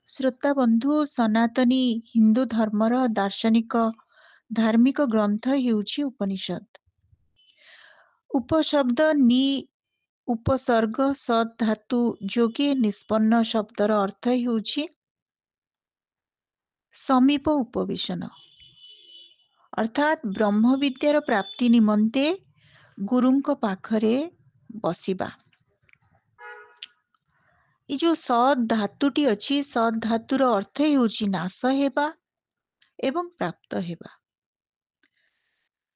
ଶ୍ରୋତା ବନ୍ଧୁ, ସନାତନୀ ହିନ୍ଦୁ ଧର୍ମର ଦାର୍ଶନିକ ଧାର୍ମିକ ଗ୍ରନ୍ଥ ହେଉଛି ଉପନିଷଦ। ଉପଶବ୍ଦ ନି ଉପସର୍ଗ ସତ୍ ଧାତୁ ଯୋଗେ ନିଷ୍ପନ୍ନ ଶବ୍ଦର ଅର୍ଥ ହେଉଛି ସମୀପ ଉପବେଶନ, ଅର୍ଥାତ୍ ବ୍ରହ୍ମ ବିଦ୍ୟାର ପ୍ରାପ୍ତି ନିମନ୍ତେ ଗୁରୁଙ୍କ ପାଖରେ ବସିବା। ଏ ଯୋଉ ସତ୍ ଧାତୁଟି ଅଛି, ସତ୍ ଧାତୁର ଅର୍ଥ ହେଉଛି ନାଶ ହେବା ଏବଂ ପ୍ରାପ୍ତ ହେବା।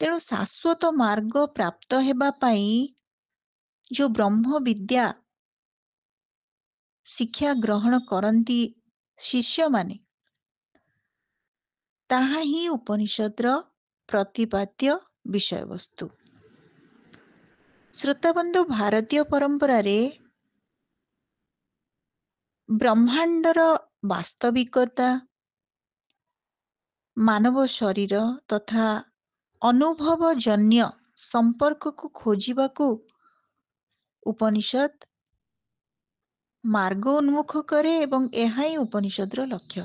ତେଣୁ ଶାଶ୍ୱତ ମାର୍ଗ ପ୍ରାପ୍ତ ହେବା ପାଇଁ ଯୋଉ ବ୍ରହ୍ମ ବିଦ୍ୟା ଶିକ୍ଷା ଗ୍ରହଣ କରନ୍ତି ଶିଷ୍ୟମାନେ, ତାହା ହିଁ ଉପନିଷଦର ପ୍ରତିପାଦ୍ୟ ବିଷୟବସ୍ତୁ। ଶ୍ରୋତାବନ୍ଧୁ, ଭାରତୀୟ ପରମ୍ପରାରେ ବ୍ରହ୍ମାଣ୍ଡର ବାସ୍ତବିକତା, ମାନବ ଶରୀର ତଥା ଅନୁଭବଜନ୍ୟ ସମ୍ପର୍କକୁ ଖୋଜିବାକୁ ଉପନିଷଦ ମାର୍ଗ ଉନ୍ମୁଖ କରେ ଏବଂ ଏହା ହିଁ ଉପନିଷଦର ଲକ୍ଷ୍ୟ।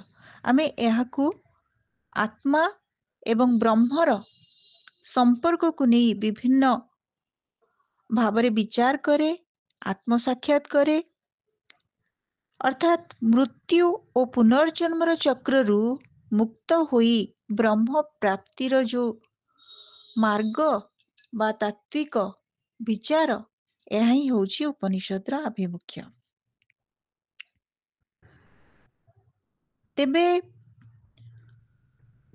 ଆମେ ଏହାକୁ ଆତ୍ମା ଏବଂ ବ୍ରହ୍ମର ସମ୍ପର୍କକୁ ନେଇ ବିଭିନ୍ନ ଭାବରେ ବିଚାର କରେ, ଆତ୍ମସାକ୍ଷାତ କରେ, ଅର୍ଥାତ୍ ମୃତ୍ୟୁ ଓ ପୁନର୍ଜନ୍ମର ଚକ୍ରରୁ ମୁକ୍ତ ହୋଇ ବ୍ରହ୍ମ ପ୍ରାପ୍ତିର ଯୋଉ ମାର୍ଗ ବା ତାତ୍ତ୍ୱିକ ବିଚାର, ଏହା ହିଁ ହେଉଛି ଉପନିଷଦର ଆଭିମୁଖ୍ୟ। ତେବେ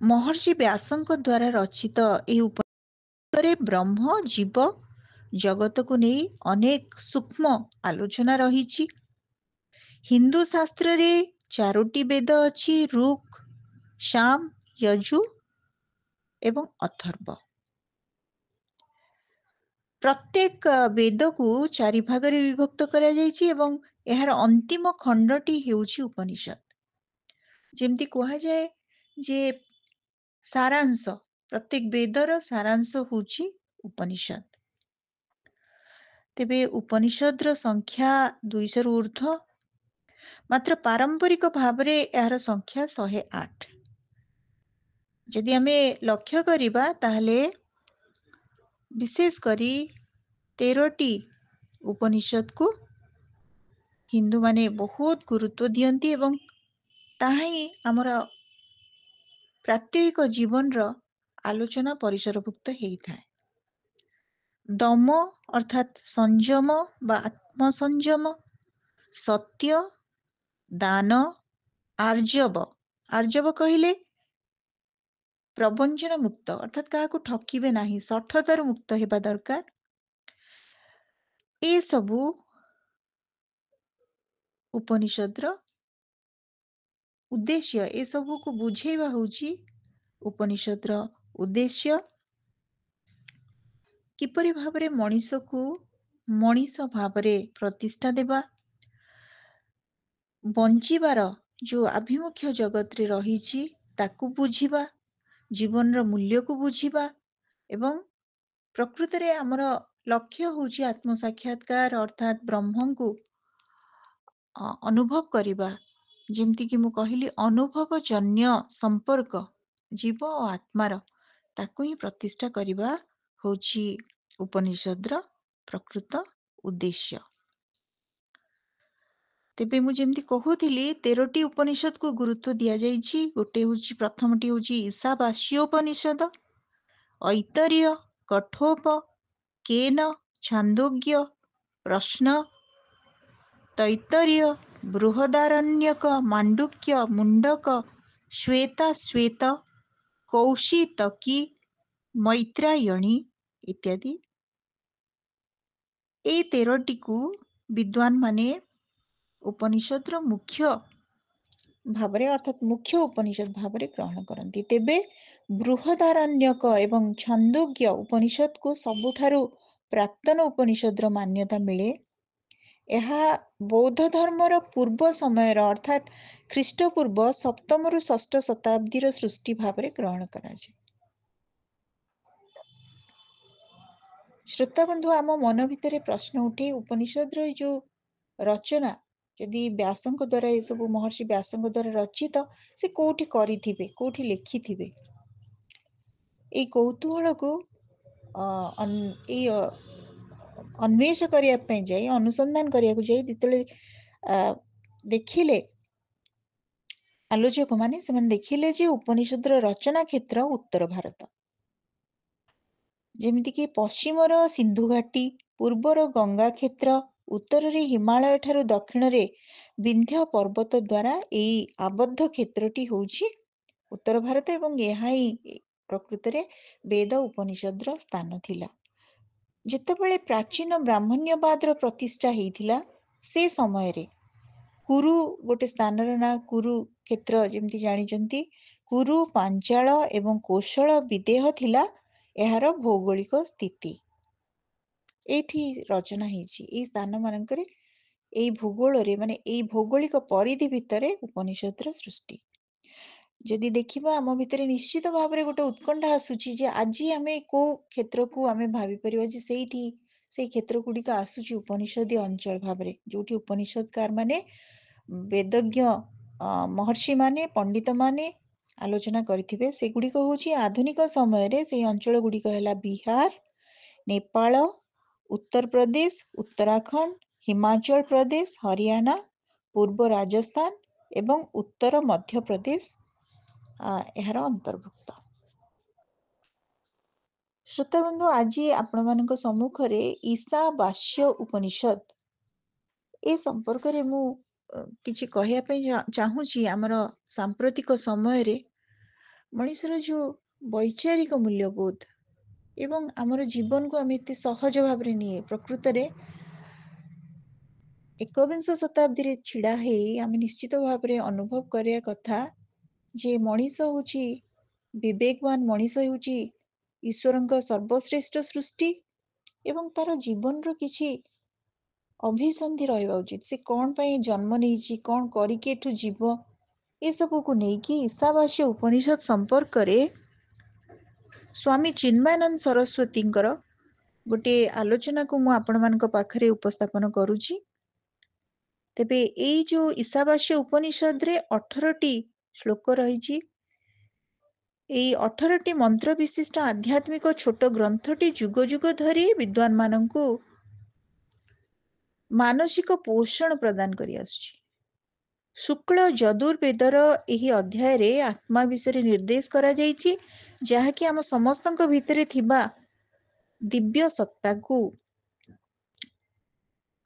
ମହର୍ଷି ବ୍ୟାସଙ୍କ ଦ୍ୱାରା ରଚିତ ଏହି ଉପନିଷଦରେ ବ୍ରହ୍ମ ଜୀବ ଜଗତକୁ ନେଇ ଅନେକ ସୂକ୍ଷ୍ମ ଆଲୋଚନା ରହିଛି। ହିନ୍ଦୁ ଶାସ୍ତ୍ରରେ 4ଟି ବେଦ ଅଛି, ଋକ୍, ସାମ, ଯଜୁ ଏବଂ ଅଥର୍ବ। ପ୍ରତ୍ୟେକ ବେଦକୁ 4 ଭାଗରେ ବିଭକ୍ତ କରାଯାଇଛି ଏବଂ ଏହାର ଅନ୍ତିମ ଖଣ୍ଡଟି ହେଉଛି ଉପନିଷଦ। ଯେମିତି କୁହାଯାଏ ଯେ ସାରାଂଶ, ପ୍ରତ୍ୟେକ ବେଦର ସାରାଂଶ ହେଉଛି ଉପନିଷଦ। ତେବେ ଉପନିଷଦର ସଂଖ୍ୟା 200ରୁ ଉର୍ଦ୍ଧ୍ୱ, ମାତ୍ର ପାରମ୍ପରିକ ଭାବରେ ଏହାର ସଂଖ୍ୟା 108। ଯଦି ଆମେ ଲକ୍ଷ୍ୟ କରିବା ତାହେଲେ ବିଶେଷ କରି 13ଟି ଉପନିଷଦକୁ ହିନ୍ଦୁମାନେ ବହୁତ ଗୁରୁତ୍ୱ ଦିଅନ୍ତି ଏବଂ ତାହା ହିଁ ଆମର ପ୍ରାତ୍ୟହିକ ଜୀବନର ଆଲୋଚନା ପରିସରଭୁକ୍ତ ହେଇଥାଏ। ଦମ ଅର୍ଥାତ୍ ସଂଯମ ବା ଆତ୍ମସଂଯମ, ସତ୍ୟ, ଦାନ, ଆର୍ଜବ। ଆର୍ଜବ କହିଲେ ପ୍ରବଞ୍ଚନା ମୁକ୍ତ, ଅର୍ଥାତ୍ କାହାକୁ ଠକିବେ ନାହିଁ, ଶଠତାରୁ ମୁକ୍ତ ହେବା ଦରକାର। ଏସବୁ ଉପନିଷଦର ଉଦ୍ଦେଶ୍ୟ, ଏସବୁକୁ ବୁଝେଇବା ହେଉଛି ଉପନିଷଦର ଉଦ୍ଦେଶ୍ୟ। କିପରି ଭାବରେ ମଣିଷକୁ ମଣିଷ ଭାବରେ ପ୍ରତିଷ୍ଠା ଦେବା, ବଞ୍ଚିବାର ଯୋଉ ଆଭିମୁଖ୍ୟ ଜଗତରେ ରହିଛି ତାକୁ ବୁଝିବା, ଜୀବନର ମୂଲ୍ୟକୁ ବୁଝିବା ଏବଂ ପ୍ରକୃତରେ ଆମର ଲକ୍ଷ୍ୟ ହେଉଛି ଆତ୍ମସାକ୍ଷାତକାର, ଅର୍ଥାତ୍ ବ୍ରହ୍ମଙ୍କୁ ଅନୁଭବ କରିବା। ଯେମିତିକି ମୁଁ କହିଲି, ଅନୁଭବଜନ୍ୟ ସମ୍ପର୍କ ଜୀବ ଓ ଆତ୍ମାର, ତାକୁ ହିଁ ପ୍ରତିଷ୍ଠା କରିବା ହେଉଛି ଉପନିଷଦର ପ୍ରକୃତ ଉଦ୍ଦେଶ୍ୟ। ତେବେ ମୁଁ ଯେମିତି କହୁଥିଲି, 13ଟି ଉପନିଷଦକୁ ଗୁରୁତ୍ୱ ଦିଆଯାଇଛି। ଗୋଟେ ହେଉଛି, ପ୍ରଥମଟି ହେଉଛି ଈଶାବାସ୍ୟୋପନିଷଦ, ଐତରେୟ, କଠୋପ, କେନ, ଛାନ୍ଦୋଗ୍ୟ, ପ୍ରଶ୍ନ, ତୈତ୍ତରୀୟ, ବୃହଦାରଣ୍ୟକ, ମାଣ୍ଡୁକ୍ୟ, ମୁଣ୍ଡକ, ଶ୍ବେତାଶ୍ଵେତ, କୌଶିତକୀ, ମୈତ୍ରାୟଣୀ ଇତ୍ୟାଦି। ଏଇ 13ଟିକୁ ବିଦ୍ୱାନମାନେ ଉପନିଷଦର ମୁଖ୍ୟ ଭାବରେ, ଅର୍ଥାତ୍ ମୁଖ୍ୟ ଉପନିଷଦ ଭାବରେ ଗ୍ରହଣ କରନ୍ତି। ତେବେ ବୃହଦାରଣ୍ୟକ ଏବଂ ଛାନ୍ଦୋଗ୍ୟ ଉପନିଷଦକୁ ସବୁଠାରୁ ପ୍ରାକ୍ତନ ଉପନିଷଦର ମାନ୍ୟତା ମିଳେ। ଏହା ବୌଦ୍ଧ ଧର୍ମର ପୂର୍ବ ସମୟର, ଅର୍ଥାତ୍ ଖ୍ରୀଷ୍ଟପୂର୍ବ 7ମରୁ 6ଠ ଶତାବ୍ଦୀର ସୃଷ୍ଟି ଭାବରେ ଗ୍ରହଣ କରାଯାଏ। ଶ୍ରୋତାବନ୍ଧୁ, ଆମ ମନ ଭିତରେ ପ୍ରଶ୍ନ ଉଠେ, ଉପନିଷଦର ଏ ଯୋଉ ରଚନା, ଯଦି ବ୍ୟାସଙ୍କ ଦ୍ୱାରା ଏସବୁ ମହର୍ଷି ବ୍ୟାସଙ୍କ ଦ୍ୱାରା ରଚିତ, ସେ କୋଉଠି କରିଥିବେ, କୋଉଠି ଲେଖିଥିବେ? ଏଇ କୌତୂହଳକୁ ଏଇ ଅନ୍ୱେଷ କରିବା ପାଇଁ ଯାଇ, ଅନୁସନ୍ଧାନ କରିବାକୁ ଯାଇ ଯେତେବେଳେ ଦେଖିଲେ ଆଲୋଚକମାନେ, ସେମାନେ ଦେଖିଲେ ଯେ ଉପନିଷଦର ରଚନା କ୍ଷେତ୍ର ଉତ୍ତର ଭାରତ, ଯେମିତିକି ପଶ୍ଚିମର ସିନ୍ଧୁ ଘାଟି, ପୂର୍ବର ଗଙ୍ଗା କ୍ଷେତ୍ର, ଉତ୍ତରରେ ହିମାଳୟ ଠାରୁ ଦକ୍ଷିଣରେ ବିନ୍ଧ୍ୟ ପର୍ବତ ଦ୍ୱାରା ଏଇ ଆବଦ୍ଧ କ୍ଷେତ୍ରଟି ହେଉଛି ଉତ୍ତର ଭାରତ, ଏବଂ ଏହା ହିଁ ପ୍ରକୃତରେ ବେଦ ଉପନିଷଦର ସ୍ଥାନ ଥିଲା। ଯେତେବେଳେ ପ୍ରାଚୀନ ବ୍ରାହ୍ମଣ୍ୟବାଦର ପ୍ରତିଷ୍ଠା ହେଇଥିଲା, ସେ ସମୟରେ କୁରୁ, ଗୋଟେ ସ୍ଥାନର ନାଁ କୁରୁ କ୍ଷେତ୍ର, ଯେମିତି ଜାଣିଛନ୍ତି, କୁରୁ, ପାଞ୍ଚାଳ ଏବଂ କୌଶଳ ବିଦେହ ଥିଲା ଏହାର ଭୌଗୋଳିକ ସ୍ଥିତି। ଏଇଠି ରଚନା ହେଇଛି, ଏଇ ସ୍ଥାନ ମାନଙ୍କରେ, ଏଇ ଭୂଗୋଳରେ, ମାନେ ଏଇ ଭୌଗୋଳିକ ପରିଧି ଭିତରେ ଉପନିଷଦର ସୃଷ୍ଟି। ଯଦି ଦେଖିବା, ଆମ ଭିତରେ ନିଶ୍ଚିତ ଭାବରେ ଗୋଟେ ଉତ୍କଣ୍ଠା ଆସୁଛି ଯେ ଆଜି ଆମେ କୋଉ କ୍ଷେତ୍ରକୁ ଆମେ ଭାବିପାରିବା ଯେ ସେଇ କ୍ଷେତ୍ର ଗୁଡିକ ଆସୁଛି ଉପନିଷଦୀୟ ଅଞ୍ଚଳ ଭାବରେ, ଯୋଉଠି ଉପନିଷଦକାର ମାନେ, ବେଦଜ୍ଞ ମହର୍ଷି ମାନେ, ପଣ୍ଡିତ ମାନେ ଆଲୋଚନା କରିଥିବେ। ସେଗୁଡିକ ହେଉଛି ଆଧୁନିକ ସମୟରେ ସେଇ ଅଞ୍ଚଳ ଗୁଡିକ ହେଲା ବିହାର, ନେପାଳ, ଉତ୍ତରପ୍ରଦେଶ, ଉତ୍ତରାଖଣ୍ଡ, ହିମାଚଳ ପ୍ରଦେଶ, ହରିୟାଣା, ପୂର୍ବ ରାଜସ୍ଥାନ ଏବଂ ଉତ୍ତର ମଧ୍ୟପ୍ରଦେଶ ଏହାର ଅନ୍ତର୍ଭୁକ୍ତ। ଶ୍ରୋତାବନ୍ଧୁ, ଆଜି ଆପଣମାନଙ୍କ ସମ୍ମୁଖରେ ଈଶାବାସ୍ୟ ଉପନିଷଦ ଏ ସମ୍ପର୍କରେ ମୁଁ କିଛି କହିବା ପାଇଁ ଚାହୁଁଛି। ଆମର ସାମ୍ପ୍ରତିକ ସମୟରେ ମଣିଷର ଯୋଉ ବୈଚାରିକ ମୂଲ୍ୟବୋଧ ଏବଂ ଆମର ଜୀବନକୁ ଆମେ ଏତେ ସହଜ ଭାବରେ ନିଏ, ପ୍ରକୃତରେ ଏକବିଂଶ ଶତାବ୍ଦୀରେ ଛିଡା ହେଇ ଆମେ ନିଶ୍ଚିତ ଭାବରେ ଅନୁଭବ କରିବା କଥା ଯେ ମଣିଷ ହେଉଛି, ବିବେକବାନ ମଣିଷ ହେଉଛି ଈଶ୍ୱରଙ୍କ ସର୍ବଶ୍ରେଷ୍ଠ ସୃଷ୍ଟି, ଏବଂ ତାର ଜୀବନର କିଛି ଅଭିସନ୍ଧି ରହିବା ଉଚିତ। ସେ କଣ ପାଇଁ ଜନ୍ମ ନେଇଛି, କଣ କରିକି ଏଠୁ ଯିବ, ଏସବୁକୁ ନେଇକି ଈଶାବାସ୍ୟ ଉପନିଷଦ ସମ୍ପର୍କରେ ସ୍ୱାମୀ ଚିନ୍ମୟାନନ୍ଦ ସରସ୍ୱତୀଙ୍କର ଗୋଟିଏ ଆଲୋଚନାକୁ ମୁଁ ଆପଣମାନଙ୍କ ପାଖରେ ଉପସ୍ଥାପନ କରୁଛି। ତେବେ ଏଇ ଯୋଉ ଈଶାବାସ୍ୟ ଉପନିଷଦରେ 18ଟି ଶ୍ଲୋକ ରହିଛି। ଏଇ 18ଟି ମନ୍ତ୍ର ବିଶିଷ୍ଟ ଆଧ୍ୟାତ୍ମିକ ଛୋଟ ଗ୍ରନ୍ଥଟି ଯୁଗ ଯୁଗ ଧରି ବିଦ୍ୱାନ ମାନଙ୍କୁ ମାନସିକ ପୋଷଣ ପ୍ରଦାନ କରି ଆସୁଛି। ଶୁକ୍ଳ ଯଜୁର୍ବେଦର ଏହି ଅଧ୍ୟାୟରେ ଆତ୍ମା ବିଷୟରେ ନିର୍ଦ୍ଦେଶ କରାଯାଇଛି, ଯାହାକି ଆମ ସମସ୍ତଙ୍କ ଭିତରେ ଥିବା ଦିବ୍ୟ ସତ୍ତାକୁ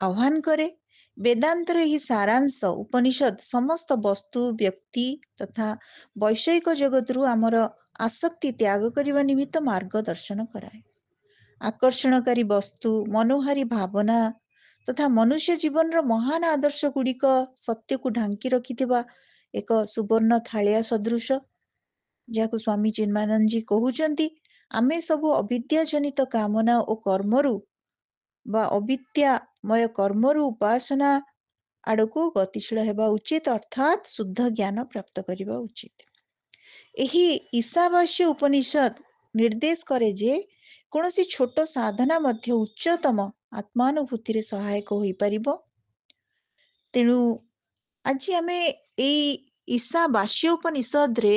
ଆହ୍ୱାନ କରେ। ବେଦାନ୍ତର ଏହି ସାରାଂଶ ଉପନିଷଦ ସମସ୍ତ ବସ୍ତୁ, ବ୍ୟକ୍ତି ତଥା ବୈଷୟିକ ଜଗତରୁ ଆମର ଆସକ୍ତି ତ୍ୟାଗ କରିବା ନିମିତ୍ତ ମାର୍ଗଦର୍ଶନ କରାଏ। ଆକର୍ଷଣକାରୀ ବସ୍ତୁ, ମନୋହାରୀ ଭାବନା ତଥା ମନୁଷ୍ୟ ଜୀବନର ମହାନ ଆଦର୍ଶ ଗୁଡିକ ସତ୍ୟକୁ ଢାଙ୍କି ରଖିଥିବା ଏକ ସୁବର୍ଣ୍ଣ ଥାଳିଆ ସଦୃଶ, ଯାହାକୁ ସ୍ୱାମୀ ଚିନ୍ମୟାନନ୍ଦଜୀ କହୁଛନ୍ତି, ଆମେ ସବୁ ଅବିଦ୍ୟା ଜନିତ କାମନା ଓ କର୍ମରୁ ବା ଅବିଦ୍ୟାମୟ କର୍ମରୁ ଉପାସନା ଆଡକୁ ଗତିଶୀଳ ହେବା ଉଚିତ, ଅର୍ଥାତ୍ ଶୁଦ୍ଧ ଜ୍ଞାନ ପ୍ରାପ୍ତ କରିବା ଉଚିତ। ଏହି ଈଶାବାସ୍ୟ ଉପନିଷଦ ନିର୍ଦ୍ଦେଶ କରେ ଯେ କୌଣସି ଛୋଟ ସାଧନା ମଧ୍ୟ ଉଚ୍ଚତମ ଆତ୍ମାନୁଭୂତିରେ ସହାୟକ ହୋଇପାରିବ। ତେଣୁ ଆଜି ଆମେ ଏଇ ଈଶାବାସ୍ୟ ଉପନିଷଦରେ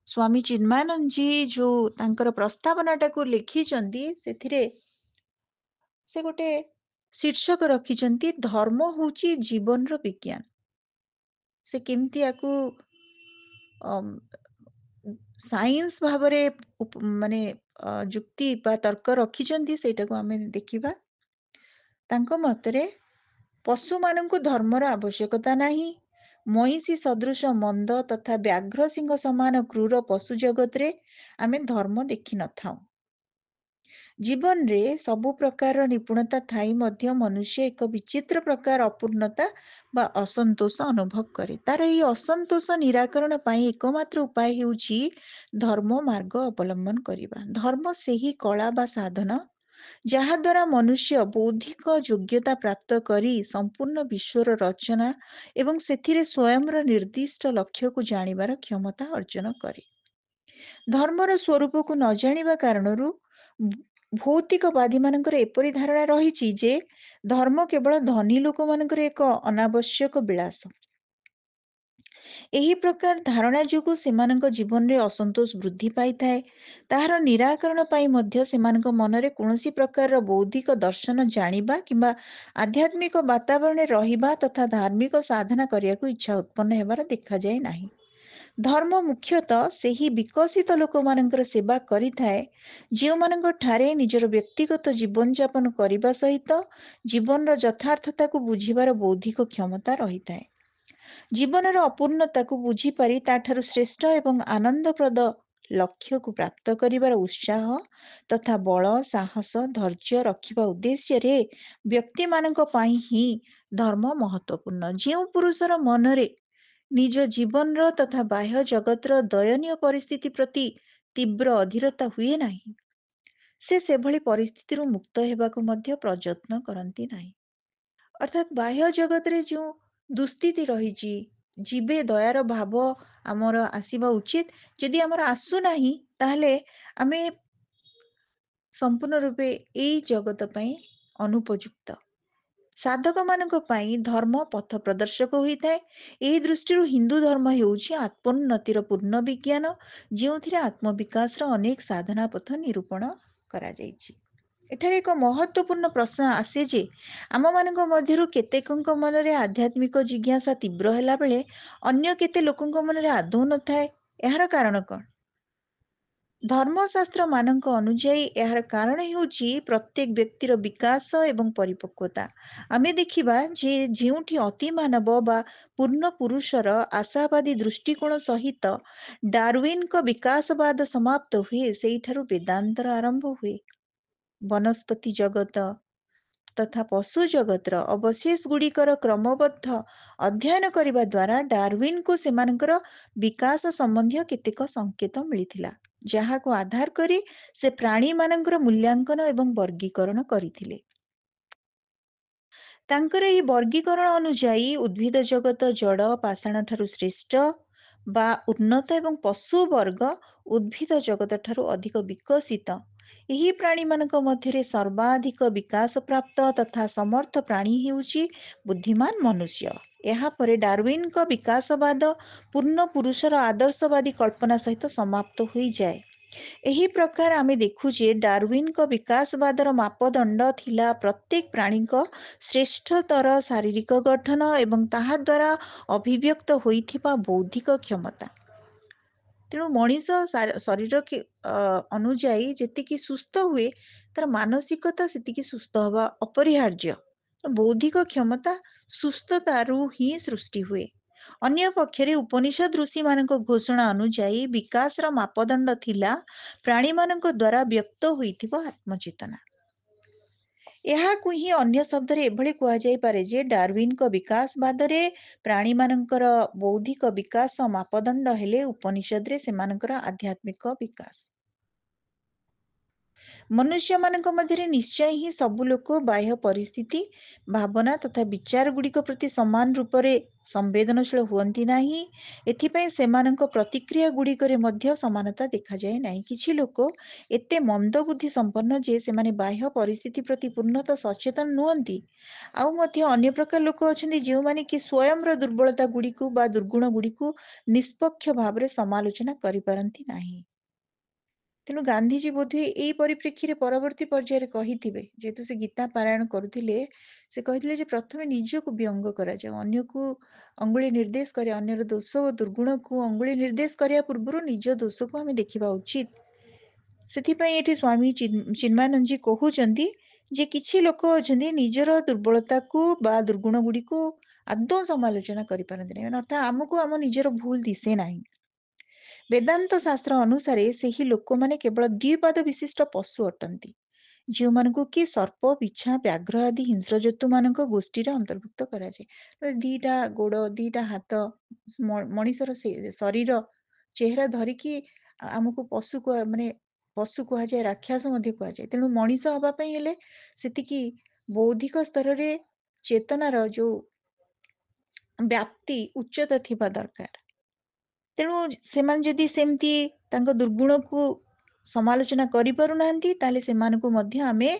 ସ୍ୱାମୀ ଚିନ୍ମୟାନନ୍ଦଜୀ ଯୋଉ ତାଙ୍କର ପ୍ରସ୍ତାବନାଟାକୁ ଲେଖିଛନ୍ତି, ସେଥିରେ ସେ ଗୋଟେ ଶୀର୍ଷକ ରଖିଛନ୍ତି, ଧର୍ମ ହେଉଛି ଜୀବନର ବିଜ୍ଞାନ। ସେ କେମିତି ୟାକୁ ସାଇନ୍ସ ଭାବରେ ମାନେ ଯୁକ୍ତି ବା ତର୍କ ରଖିଛନ୍ତି, ସେଇଟାକୁ ଆମେ ଦେଖିବା। ତାଙ୍କ ମତରେ ପଶୁମାନଙ୍କୁ ଧର୍ମର ଆବଶ୍ୟକତା ନାହିଁ। ମଇଁଷି ସଦୃଶ ମନ୍ଦ ତଥା ବ୍ୟାଘ୍ର ସିଂହ ସମାନ କ୍ରୂର ପଶୁ ଜଗତରେ ଆମେ ଧର୍ମ ଦେଖିନଥାଉ। ଜୀବନରେ ସବୁ ପ୍ରକାରର ନିପୁଣତା ଥାଇ ମଧ୍ୟ ମନୁଷ୍ୟ ଏକ ବିଚିତ୍ର ପ୍ରକାର ଅପୂର୍ଣ୍ଣତା ବା ଅସନ୍ତୋଷ ଅନୁଭବ କରେ। ତାର ଏହି ଅସନ୍ତୋଷ ନିରାକରଣ ପାଇଁ ଏକମାତ୍ର ଉପାୟ ହେଉଛି ଧର୍ମ ମାର୍ଗ ଅବଲମ୍ବନ କରିବା। ଧର୍ମ ସେହି କଳା ବା ସାଧନ ଯାହା ଦ୍ୱାରା ମନୁଷ୍ୟ ବୌଦ୍ଧିକ ଯୋଗ୍ୟତା ପ୍ରାପ୍ତ କରି ସମ୍ପୂର୍ଣ୍ଣ ବିଶ୍ୱର ରଚନା ଏବଂ ସେଥିରେ ସ୍ୱୟଂର ନିର୍ଦ୍ଦିଷ୍ଟ ଲକ୍ଷ୍ୟକୁ ଜାଣିବାର କ୍ଷମତା ଅର୍ଜନ କରେ। ଧର୍ମର ସ୍ୱରୂପକୁ ନ ଜାଣିବା କାରଣରୁ ଭୌତିକବାଦୀ ମାନଙ୍କର ଏପରି ଧାରଣା ରହିଛି ଯେ ଧର୍ମ କେବଳ ଧନୀ ଲୋକମାନଙ୍କର ଏକ ଅନାବଶ୍ୟକ ବିଳାସ। ଏହି ପ୍ରକାର ଧାରଣା ଯୋଗୁଁ ସେମାନଙ୍କ ଜୀବନରେ ଅସନ୍ତୋଷ ବୃଦ୍ଧି ପାଇଥାଏ। ତାହାର ନିରାକରଣ ପାଇଁ ମଧ୍ୟ ସେମାନଙ୍କ ମନରେ କୌଣସି ପ୍ରକାରର ବୌଦ୍ଧିକ ଦର୍ଶନ ଜାଣିବା କିମ୍ବା ଆଧ୍ୟାତ୍ମିକ ବାତାବରଣରେ ରହିବା ତଥା ଧାର୍ମିକ ସାଧନା କରିବାକୁ ଇଚ୍ଛା ଉତ୍ପନ୍ନ ହେବାର ଦେଖାଯାଏ ନାହିଁ। ଧର୍ମ ମୁଖ୍ୟତଃ ସେହି ବିକଶିତ ଲୋକମାନଙ୍କର ସେବା କରିଥାଏ ଯେଉଁମାନଙ୍କ ଠାରେ ନିଜର ବ୍ୟକ୍ତିଗତ ଜୀବନଯାପନ କରିବା ସହିତ ଜୀବନର ଯଥାର୍ଥତାକୁ ବୁଝିବାର ବୌଦ୍ଧିକ କ୍ଷମତା ରହିଥାଏ। ଜୀବନର ଅପୂର୍ଣ୍ଣତାକୁ ବୁଝିପାରି ତାଠାରୁ ଶ୍ରେଷ୍ଠ ଏବଂ ଆନନ୍ଦପ୍ରଦ ଲକ୍ଷ୍ୟକୁ ପ୍ରାପ୍ତ କରିବାର ଉତ୍ସାହ ତଥା ବଳ, ସାହସ, ଧୈର୍ଯ୍ୟ ରଖିବା ଉଦ୍ଦେଶ୍ୟରେ ବ୍ୟକ୍ତିମାନଙ୍କ ପାଇଁ ହିଁ ଧର୍ମ ମହତ୍ତ୍ୱପୂର୍ଣ୍ଣ। ଯେଉଁ ପୁରୁଷର ମନରେ ନିଜ ଜୀବନର ତଥା ବାହ୍ୟ ଜଗତର ଦୟନୀୟ ପରିସ୍ଥିତି ପ୍ରତି ତୀବ୍ର ଅଧୀରତା ହୁଏ ନାହିଁ, ସେ ସେଭଳି ପରିସ୍ଥିତିରୁ ମୁକ୍ତ ହେବାକୁ ମଧ୍ୟ ପ୍ରଯତ୍ନ କରନ୍ତି ନାହିଁ। ଅର୍ଥାତ୍ ବାହ୍ୟ ଜଗତରେ ଯେଉଁ ଦୁଃସ୍ଥିତି ରହିଛି, ଜୀବେ ଦୟାର ଭାବ ଆମର ଆସିବା ଉଚିତ। ଯଦି ଆମର ଆସୁନାହିଁ, ତାହେଲେ ଆମେ ସମ୍ପୂର୍ଣ୍ଣ ରୂପେ ଏଇ ଜଗତ ପାଇଁ ଅନୁପଯୁକ୍ତ। ସାଧକମାନଙ୍କ ପାଇଁ ଧର୍ମ ପଥ ପ୍ରଦର୍ଶକ ହୋଇଥାଏ। ଏହି ଦୃଷ୍ଟିରୁ ହିନ୍ଦୁ ଧର୍ମ ହେଉଛି ଆତ୍ମୋନ୍ନତିର ପୂର୍ଣ୍ଣ ବିଜ୍ଞାନ, ଯେଉଁଥିରେ ଆତ୍ମବିକାଶର ଅନେକ ସାଧନା ପଥ ନିରୂପଣ କରାଯାଇଛି। ଏଠାରେ ଏକ ମହତ୍ତ୍ୱପୂର୍ଣ୍ଣ ପ୍ରଶ୍ନ ଆସେ ଯେ ଆମମାନଙ୍କ ମଧ୍ୟରୁ କେତେକଙ୍କ ମନରେ ଆଧ୍ୟାତ୍ମିକ ଜିଜ୍ଞାସା ତୀବ୍ର ହେଲା ବେଳେ ଅନ୍ୟ କେତେ ଲୋକଙ୍କ ମନରେ ଆଦୌ ନଥାଏ। ଏହାର କାରଣ କ'ଣ? ଧର୍ମଶାସ୍ତ୍ର ମାନଙ୍କ ଅନୁଯାୟୀ ଏହାର କାରଣ ହେଉଛି ପ୍ରତ୍ୟେକ ବ୍ୟକ୍ତିର ବିକାଶ ଏବଂ ପରିପକ୍ୱତା। ଆମେ ଦେଖିବା ଯେ ଯେଉଁଠି ଅତିମାନବ ବା ପୂର୍ଣ୍ଣ ପୁରୁଷର ଆଶାବାଦୀ ଦୃଷ୍ଟିକୋଣ ସହିତ ଡାରୱିନଙ୍କ ବିକାଶବାଦ ସମାପ୍ତ ହୁଏ, ସେହିଠାରୁ ବେଦାନ୍ତର ଆରମ୍ଭ ହୁଏ। ବନସ୍ପତି ଜଗତ ତଥା ପଶୁ ଜଗତର ଅବଶେଷ ଗୁଡ଼ିକର କ୍ରମବଦ୍ଧ ଅଧ୍ୟୟନ କରିବା ଦ୍ୱାରା ଡାରୱିନଙ୍କୁ ସେମାନଙ୍କର ବିକାଶ ସମ୍ବନ୍ଧୀୟ କେତେକ ସଂକେତ ମିଳିଥିଲା, ଯାହାକୁ ଆଧାର କରି ସେ ପ୍ରାଣୀମାନଙ୍କର ମୂଲ୍ୟାଙ୍କନ ଏବଂ ବର୍ଗୀକରଣ କରିଥିଲେ। ତାଙ୍କର ଏହି ବର୍ଗୀକରଣ ଅନୁଯାୟୀ ଉଦ୍ଭିଦ ଜଗତ ଜଡ଼ ପାଷାଣ ଠାରୁ ଶ୍ରେଷ୍ଠ ବା ଉନ୍ନତ ଏବଂ ପଶୁ ବର୍ଗ ଉଦ୍ଭିଦ ଜଗତ ଠାରୁ ଅଧିକ ବିକଶିତ। ଏହି ପ୍ରାଣୀମାନଙ୍କ ମଧ୍ୟରେ ସର୍ବାଧିକ ବିକାଶ ପ୍ରାପ୍ତ ତଥା ସମର୍ଥ ପ୍ରାଣୀ ହେଉଛି ବୁଦ୍ଧିମାନ ମନୁଷ୍ୟ। ଏହାପରେ ଡାରୱିନଙ୍କ ବିକାଶବାଦ ପୂର୍ଣ୍ଣ ପୁରୁଷର ଆଦର୍ଶବାଦୀ କଳ୍ପନା ସହିତ ସମାପ୍ତ ହୋଇଯାଏ। ଏହି ପ୍ରକାର ଆମେ ଦେଖୁ ଯେ ଡାରୱିନଙ୍କ ବିକାଶବାଦର ମାପଦଣ୍ଡ ଥିଲା ପ୍ରତ୍ୟେକ ପ୍ରାଣୀଙ୍କ ଶ୍ରେଷ୍ଠତର ଶାରୀରିକ ଗଠନ ଏବଂ ତାହା ଦ୍ୱାରା ଅଭିବ୍ୟକ୍ତ ହୋଇଥିବା ବୌଦ୍ଧିକ କ୍ଷମତା। ତେଣୁ ମଣିଷ ଶରୀର ଅନୁଯାୟୀ ଯେତିକି ସୁସ୍ଥ ହୁଏ, ତାର ମାନସିକତା ସେତିକି ସୁସ୍ଥ ହେବା ଅପରିହାର୍ଯ୍ୟ। ବୌଦ୍ଧିକ କ୍ଷମତା ସୁସ୍ଥତାରୁ ହିଁ ସୃଷ୍ଟି ହୁଏ। ଅନ୍ୟ ପକ୍ଷରେ ଉପନିଷଦ ଋଷିମାନଙ୍କ ଘୋଷଣା ଅନୁଯାୟୀ ବିକାଶର ମାପଦଣ୍ଡ ଥିଲା ପ୍ରାଣୀମାନଙ୍କ ଦ୍ୱାରା ବ୍ୟକ୍ତ ହୋଇଥିବା ଆତ୍ମଚେତନା। ଏହାକୁ ହିଁ ଅନ୍ୟ ଶବ୍ଦରେ ଏଭଳି କୁହାଯାଇପାରେ ଯେ ଡାରୱିନଙ୍କ ବିକାଶବାଦରେ ପ୍ରାଣୀମାନଙ୍କର ବୌଦ୍ଧିକ ବିକାଶ ମାପଦଣ୍ଡ ହେଲେ ଉପନିଷଦରେ ସେମାନଙ୍କର ଆଧ୍ୟାତ୍ମିକ ବିକାଶ। ମନୁଷ୍ୟମାନଙ୍କ ମଧ୍ୟରେ ନିଶ୍ଚୟ ହିଁ ସବୁ ଲୋକ ବାହ୍ୟ ପରିସ୍ଥିତି, ଭାବନା ତଥା ବିଚାର ଗୁଡ଼ିକ ପ୍ରତି ସମାନ ରୂପରେ ସମ୍ବେଦନଶୀଳ ହୁଅନ୍ତି ନାହିଁ। ଏଥିପାଇଁ ସେମାନଙ୍କ ପ୍ରତିକ୍ରିୟା ଗୁଡ଼ିକରେ ମଧ୍ୟ ସମାନତା ଦେଖାଯାଏ ନାହିଁ। କିଛି ଲୋକ ଏତେ ମନ୍ଦବୁଦ୍ଧି ସମ୍ପନ୍ନ ଯେ ସେମାନେ ବାହ୍ୟ ପରିସ୍ଥିତି ପ୍ରତି ପୂର୍ଣ୍ଣତଃ ସଚେତନ ନୁହନ୍ତି। ଆଉ ମଧ୍ୟ ଅନ୍ୟ ପ୍ରକାର ଲୋକ ଅଛନ୍ତି ଯେଉଁମାନେ କି ସ୍ୱୟଂର ଦୁର୍ବଳତା ଗୁଡ଼ିକୁ ବା ଦୁର୍ଗୁଣ ଗୁଡ଼ିକୁ ନିଷ୍ପକ୍ଷ ଭାବରେ ସମାଲୋଚନା କରିପାରନ୍ତି ନାହିଁ। ତେଣୁ ଗାନ୍ଧିଜୀ ବୋଧହୁଏ ଏହି ପରିପ୍ରେକ୍ଷୀରେ ପରବର୍ତ୍ତୀ ପର୍ଯ୍ୟାୟରେ କହିଥିବେ, ଯେହେତୁ ସେ ଗୀତା ପାରାୟଣ କରୁଥିଲେ, ସେ କହିଥିଲେ ଯେ ପ୍ରଥମେ ନିଜକୁ ବ୍ୟଙ୍ଗ କରାଯାଉ, ଅନ୍ୟକୁ ଅଙ୍ଗୁଳି ନିର୍ଦ୍ଦେଶ କରି ଅନ୍ୟର ଦୋଷ ଓ ଦୁର୍ଗୁଣକୁ ଅଙ୍ଗୁଳି ନିର୍ଦ୍ଦେଶ କରିବା ପୂର୍ବରୁ ନିଜ ଦୋଷକୁ ଆମେ ଦେଖିବା ଉଚିତ। ସେଥିପାଇଁ ଏଠି ସ୍ୱାମୀ ଚିନ୍ମୟାନନ୍ଦଜୀ କହୁଛନ୍ତି ଯେ କିଛି ଲୋକ ଅଛନ୍ତି ନିଜର ଦୁର୍ବଳତାକୁ ବା ଦୁର୍ଗୁଣ ଗୁଡ଼ିକୁ ଆଦୌ ସମାଲୋଚନା କରିପାରନ୍ତି ନାହିଁ। ଅର୍ଥାତ୍ ଆମକୁ ଆମ ନିଜର ଭୁଲ ଦିଶେ ନାହିଁ। ବେଦାନ୍ତ ଶାସ୍ତ୍ର ଅନୁସାରେ ସେହି ଲୋକମାନେ କେବଳ ଦ୍ୱିପାଦ ବିଶିଷ୍ଟ ପଶୁ ଅଟନ୍ତି, ଯେଉଁମାନଙ୍କୁ କି ସର୍ପ, ବିଛା, ବ୍ୟାଘ୍ର ଆଦି ହିଂସ୍ରଜନ୍ତୁମାନଙ୍କ ଗୋଷ୍ଠୀରେ ଅନ୍ତର୍ଭୁକ୍ତ କରାଯାଏ। ଦିଟା ଗୋଡ଼, ଦିଟା ହାତ, ମଣିଷର ଶରୀର, ଚେହେରା ଧରିକି ଆମକୁ ପଶୁ କୁହାଯାଏ, ରାକ୍ଷସ ମଧ୍ୟ କୁହାଯାଏ। ତେଣୁ ମଣିଷ ହବା ପାଇଁ ହେଲେ ସେତିକି ବୌଦ୍ଧିକ ସ୍ତରରେ ଚେତନାର ଯୋଉ ବ୍ୟାପ୍ତି, ଉଚ୍ଚତା ଥିବା ଦରକାର। ତେଣୁ ସେମାନେ ଯଦି ସେମିତି ତାଙ୍କ ଦୁର୍ଗୁଣକୁ समालोचना करि पारुनाहांती ताले सेमानकु मध्य आमे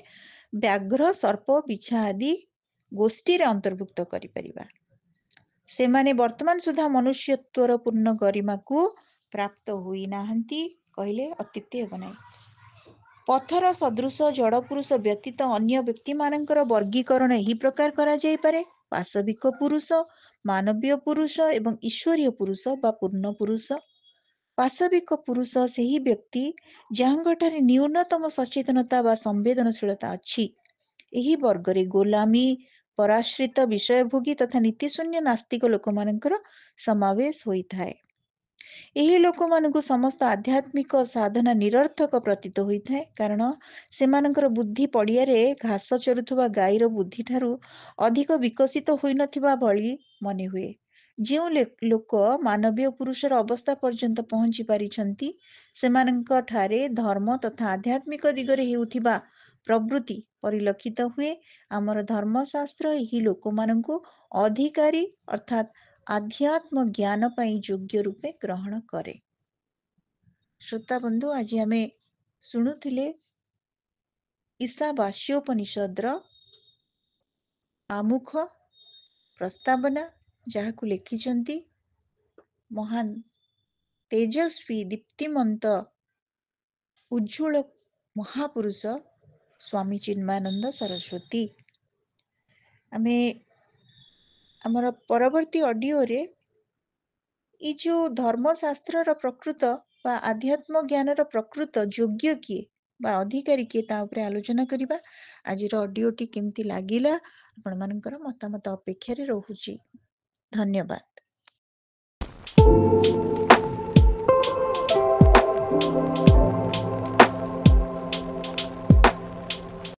व्याघ्र सर्प बिछा आदि गोष्ठी रे अंतर्भुक्त करि परिबा। सेमाने वर्तमान सुधा मनुष्यत्वर पूर्ण गरिमा को प्राप्त होई नाहंती कहले अत्युक्ति हेब नाही। पथर सदृश जड़ पुरुष व्यतीत अन्य व्यक्ति मानकर वर्गीकरण एही प्रकार करा जाई पारे। पाशविक पुरुष, मानवीय पुरुष एवं ईश्वरीय पुरुष बा पूर्ण पुरुष। पाशविक पुरुष सेही व्यक्ति जाहांगठारे न्यूनतम सचेतनता बा संवेदनशीलता अछि। एही वर्गरे गोलामी, पराश्रित विषयभोगी तथा नीतिशून्य नास्तिक लोकमानंकर समावेश होइथाए। एही लोकमानंकु समस्त आध्यात्मिक साधना निरर्थक प्रतीत होइथाए, कारण सेमानंकर बुद्धि पड़ियारे घास चरुथुवा गाईर बुद्धि ठारू अधिक विकसित होई नथिबा भଳି मने हुए। ଯେଉଁ ଲୋକ ମାନବୀୟ ପୁରୁଷର ଅବସ୍ଥା ପର୍ଯ୍ୟନ୍ତ ପହଞ୍ଚି ପାରିଛନ୍ତି ସେମାନଙ୍କ ଠାରେ ଧର୍ମ ତଥା ଆଧ୍ୟାତ୍ମିକ ଦିଗରେ ହେଉଥିବା ପ୍ରବୃତ୍ତି ପରିଲକ୍ଷିତ ହୁଏ। ଆମର ଧର୍ମଶାସ୍ତ୍ର ଏହି ଲୋକମାନଙ୍କୁ ଅଧିକାରୀ ଅର୍ଥାତ୍ ଆଧ୍ୟାତ୍ମ ଜ୍ଞାନ ପାଇଁ ଯୋଗ୍ୟ ରୂପେ ଗ୍ରହଣ କରେ। ଶ୍ରୋତା ବନ୍ଧୁ, ଆଜି ଆମେ ଶୁଣୁଥିଲେ ଈଶାବାସ୍ୟୋପନିଷଦର ଆମୁଖ ପ୍ରସ୍ତାବନା, ଯାହାକୁ ଲେଖିଛନ୍ତି ମହାନ ତେଜସ୍ୱୀ ଦୀପ୍ତିମନ୍ତ ଉଜ୍ଜ୍ୱଳ ମହାପୁରୁଷ ସ୍ୱାମୀ ଚିନ୍ମୟାନନ୍ଦ ସରସ୍ୱତୀ। ଆମେ ଆମର ପରବର୍ତ୍ତୀ ଅଡିଓରେ ଏଇ ଯୋଉ ଧର୍ମଶାସ୍ତ୍ରର ପ୍ରକୃତ ବା ଆଧ୍ୟାତ୍ମ ଜ୍ଞାନର ପ୍ରକୃତ ଯୋଗ୍ୟ କିଏ ବା ଅଧିକାରୀ କିଏ ତା ଉପରେ ଆଲୋଚନା କରିବା। ଆଜିର ଅଡିଓଟି କେମିତି ଲାଗିଲା ଆପଣମାନଙ୍କର ମତାମତ ଅପେକ୍ଷାରେ ରହୁଛି। ଧନ୍ୟବାଦ।